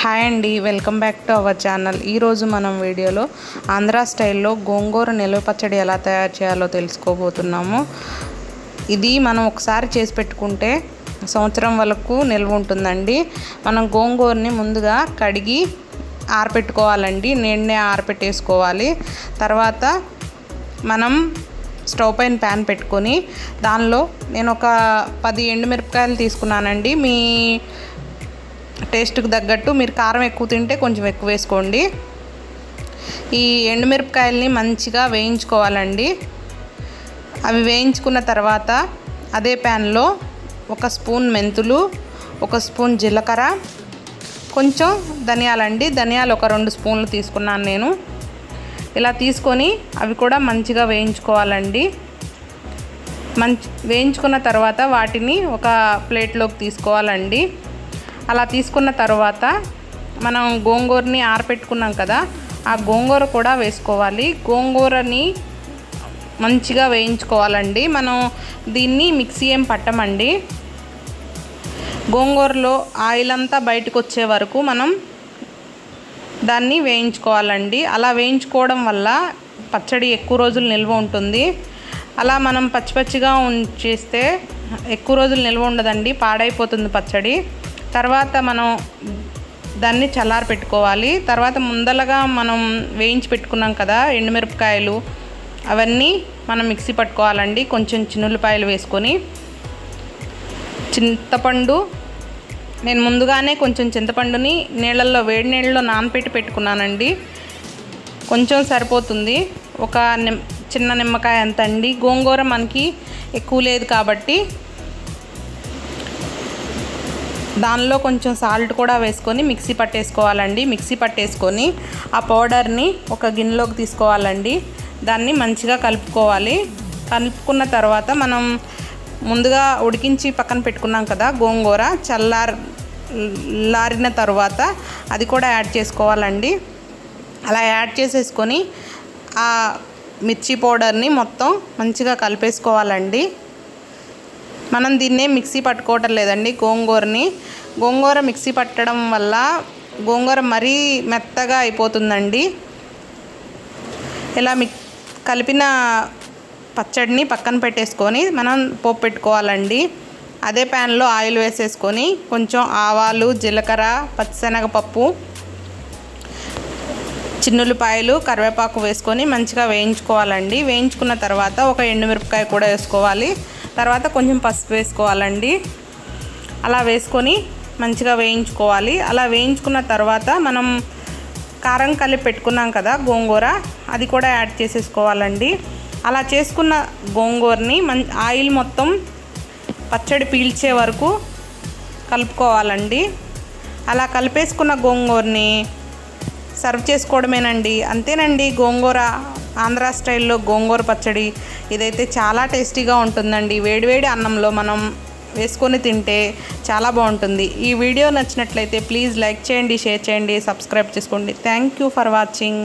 Hi అండి, welcome back to our channel. ఈరోజు మనం వీడియోలో ఆంధ్ర స్టైల్లో గోంగూర నిల్వ పచ్చడి ఎలా తయారు చేయాలో తెలుసుకోబోతున్నాము. ఇది మనం ఒకసారి చేసి పెట్టుకుంటే సంవత్సరం వరకు నిల్వ ఉంటుందండి. మనం గోంగూరని ముందుగా కడిగి ఆరపెట్టుకోవాలండి. నీడనే ఆరపెట్టేసుకోవాలి. తర్వాత మనం స్టవ్ పైన ప్యాన్ పెట్టుకొని దానిలో నేను ఒక 10 ఎండుమిరపకాయలు తీసుకున్నానండి. మీ టేస్ట్కి తగ్గట్టు మీరు కారం ఎక్కువ తింటే కొంచెం ఎక్కువ వేసుకోండి. ఈ ఎండుమిరపకాయలని మంచిగా వేయించుకోవాలండి. అవి వేయించుకున్న తర్వాత అదే ప్యాన్లో 1 స్పూన్ మెంతులు, 1 స్పూన్ జీలకర్ర, కొంచెం ధనియాలండి. ధనియాలు ఒక 2 స్పూన్లు తీసుకున్నాను నేను. ఇలా తీసుకొని అవి కూడా మంచిగా వేయించుకోవాలండి. వేయించుకున్న తర్వాత వాటిని ఒక ప్లేట్లోకి తీసుకోవాలండి. అలా తీసుకున్న తర్వాత మనం గోంగూరని ఆరపెట్టుకున్నాం కదా, ఆ గోంగూర కూడా వేసుకోవాలి. గోంగూరని మంచిగా వేయించుకోవాలండి. మనం దీన్ని మిక్సీ ఏం పట్టమండి. గోంగూరలో ఆయిల్ అంతా బయటకు వచ్చే వరకు మనం దాన్ని వేయించుకోవాలండి. అలా వేయించుకోవడం వల్ల పచ్చడి ఎక్కువ రోజులు నిల్వ ఉంటుంది. అలా మనం పచ్చిగా ఉంచేస్తే ఎక్కువ రోజులు నిల్వ ఉండదండి, పాడైపోతుంది పచ్చడి. తర్వాత మనం దాన్ని చల్లారి పెట్టుకోవాలి. తర్వాత ముందలగా మనం వేయించి పెట్టుకున్నాం కదా ఎండుమిరపకాయలు, అవన్నీ మనం మిక్సీ పట్టుకోవాలండి. కొంచెం చిన్నులపాయలు వేసుకొని, చింతపండు నేను ముందుగానే కొంచెం చింతపండుని వేడి నీళ్ళలో నానపెట్టి పెట్టుకున్నానండి. కొంచెం సరిపోతుంది. ఒక చిన్న నిమ్మకాయ అంత అండి. గోంగూర మనకి ఎక్కువ లేదు కాబట్టి దానిలో కొంచెం సాల్ట్ కూడా వేసుకొని మిక్సీ పట్టేసుకోవాలండి. మిక్సీ పట్టేసుకొని ఆ పౌడర్ని ఒక గిన్నెలోకి తీసుకోవాలండి. దాన్ని మంచిగా కలుపుకోవాలి. కలుపుకున్న తర్వాత మనం ముందుగా ఉడికించి పక్కన పెట్టుకున్నాం కదా గోంగూర, చల్లారిన తర్వాత అది కూడా యాడ్ చేసుకోవాలండి. అలా యాడ్ చేసేసుకొని ఆ మిర్చి పౌడర్ని మొత్తం మంచిగా కలిపేసుకోవాలండి. మనం దీన్నే మిక్సీ పట్టుకోవటం లేదండి. గోంగూర మిక్సీ పట్టడం వల్ల గోంగూర మరీ మెత్తగా అయిపోతుందండి. ఇలా కలిపిన పచ్చడిని పక్కన పెట్టేసుకొని మనం పోపు పెట్టుకోవాలండి. అదే ప్యాన్లో ఆయిల్ వేసేసుకొని కొంచెం ఆవాలు, జీలకర్ర, పచ్చిశనగపప్పు, చిన్నులపాయలు, కరివేపాకు వేసుకొని మంచిగా వేయించుకోవాలండి. వేయించుకున్న తర్వాత ఒక ఎండుమిరపకాయ కూడా వేసుకోవాలి. తర్వాత కొంచెం పసుపు వేసుకోవాలండి. అలా వేసుకొని మంచిగా వేయించుకోవాలి. అలా వేయించుకున్న తర్వాత మనం కారం కలిపి పెట్టుకున్నాం కదా గోంగూర, అది కూడా యాడ్ చేసేసుకోవాలండి. అలా చేసుకున్న గోంగూరని ఆయిల్ మొత్తం పచ్చడి పీల్చే వరకు కలుపుకోవాలండి. అలా కలిపేసుకున్న గోంగూరని సర్వ్ చేసుకోవడమేనండి. అంతేనండి, గోంగూర ఆంధ్ర స్టైల్లో గోంగూర పచ్చడి. ఇదైతే చాలా టేస్టీగా ఉంటుందండి. వేడివేడి అన్నంలో మనం వేసుకొని తింటే చాలా బాగుంటుంది. ఈ వీడియో నచ్చినట్లయితే ప్లీజ్ లైక్ చేయండి, షేర్ చేయండి, సబ్స్క్రైబ్ చేసుకోండి. Thank you for watching.